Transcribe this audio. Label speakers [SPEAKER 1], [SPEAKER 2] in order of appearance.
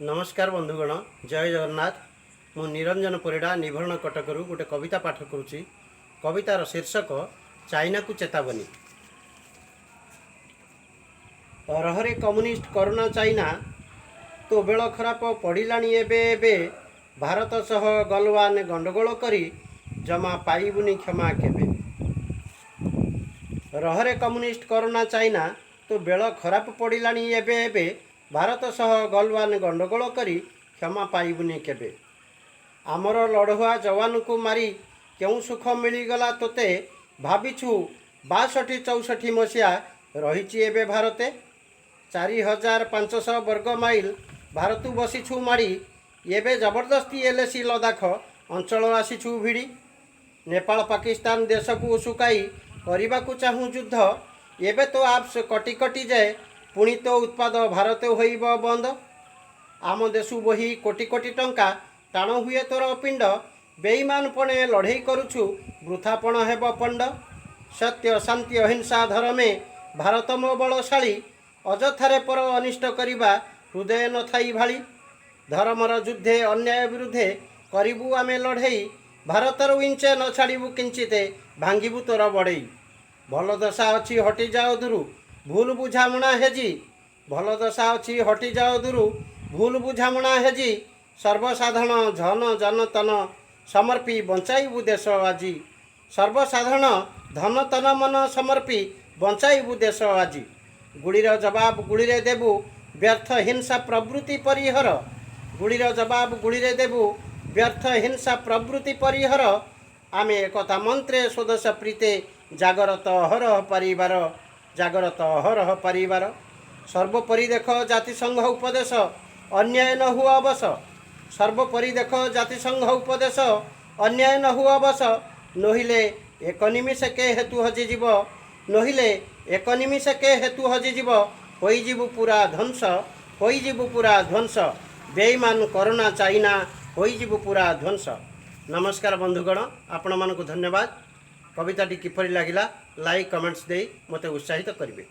[SPEAKER 1] नमस्कार बंधुगण, जय जगन्नाथ। मु निरंजन परिड़ा निभरण कटकरू गोटे कविता पाठ करुच्ची। कवितार शीर्षक चाइना को चेतावनी। रहरे कम्युनिस्ट करोना चाइना तो बेल खराब पड़िलानी एबे एबे भारत सह गलवान गंडगोल करी जमा पाइबुनी क्षमा केबे। रहरे कम्युनिस्ट करोना चाइना तो बेल खराब पड़िलानी एबे एबे भारत सह गलवान गंडगोल करी क्षमा पाइबुनी केबे। आमर लड़ुआ जवान को मारी क्यों सुख मिलगला तोते भाविछु 62-64 मसीहा रही एबे भारते 4500 वर्ग माइल भारत बसीछु माड़ी एबे जबरदस्ती एलएसी लद्दाख अंचल आसीछु भिड़ी। नेपाल पाकिस्तान देश को सुकाई करने को चाहूँ युद्ध एबे तो आप्स कटी कटी जाए पुणी तो उत्पाद भारत होइब बंद। आम देशु बही कोटी कोटी टंका टाण हुए तोर पिंड बेईमान पणे लड़ई करुछु वृथापण हेब पंड। सत्य शांति अहिंसा धर्मे भारत मो बलशाली अजथारे पर अनिष्ट करिबा हृदय न थाई भाली। धर्मर युद्धे अन्याय विरुद्धे करिबु आमे लड़ई भारतर इंचे न छाड़िबु किंचिते भांगिबु तोर बड़ई। भल दशा अच्छी हटि जाओ दुरु भूल बुझामणा हेजी भल दशा अच्छी हटि जाओ दुरु भूल बुझामणा हेजी सर्वसाधारण धन जन तन समर्पी बंचाइबु देश आजी। सर्वसाधारण धन तन मन समर्पी बंचाइबु देश आजी। गुड़ीर जवाब गुड़ीरे देबु व्यर्थ हिंसा प्रवृत्ति परिहर। गुड़ीर जवाब गुड़ीरे देबु व्यर्थ हिंसा प्रवृत्ति परिहर। आमे एकता मंत्रे स्वदेश प्रीते जागरत अहरह परिवार जागरत अहरह परिवार। सर्वोपरि देख जातिसंघ उपदेश अन्याय न हुआ अवश। सर्वोपरि देख जातिसंघ उपदेश अन्याय न हुआ अवश। नहिले एक निमिष के हेतु हजिजीव नहिले एक निमिष के हेतु हजिजीव होइजीवु पूरा ध्वंस होइजीवु पूरा ध्वंस। बेईमान करोना चाइना होइजीवु पूरा ध्वंस। नमस्कार बंधुगण, आपण मानकु धन्यवाद। कविताटी किपरि लागिला लाइक कमेंट्स दे मते उत्साहित करिवे।